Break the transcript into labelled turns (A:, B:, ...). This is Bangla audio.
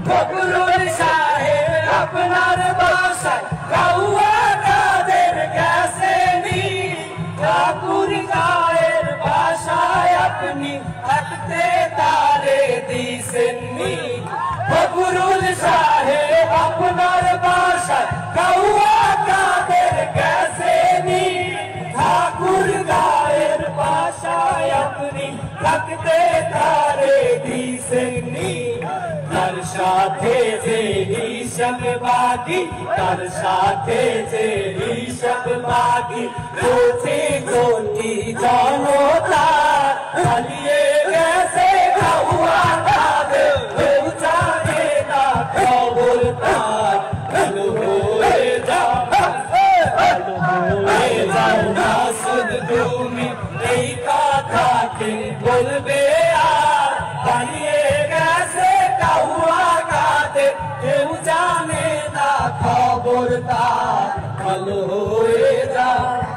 A: ফখরুল সাহেব আপনার বাসায় কাউয়া কাদের গেছে নি, ঠাকুর গায়ের বাসায় আপনি থাকতে তারে দিছেননি। ফখরুল সাহেব আপনার বাসায় কাউয়া কাদের গেছে নি, ঠাকুর গায়ের বাসায় আপনি থাকতে তারে দিছেননি। তার সাথে যে হিসাব বাকি, তার সাথে যে হিসাব বাকি, কোটি কোটি জনতা চালিয়ে গেছে কাউয়া কাদের, কেউ জানে না খবর তার। ভালো হয়ে যাও, ভালো হয়ে যাও না শুধু তুমি, এই কথাকে বলবে আর। পালিয়ে গেছে কাউয়া কাদের, কেউ জানে না খবর তার। ভালো হয়ে যাও।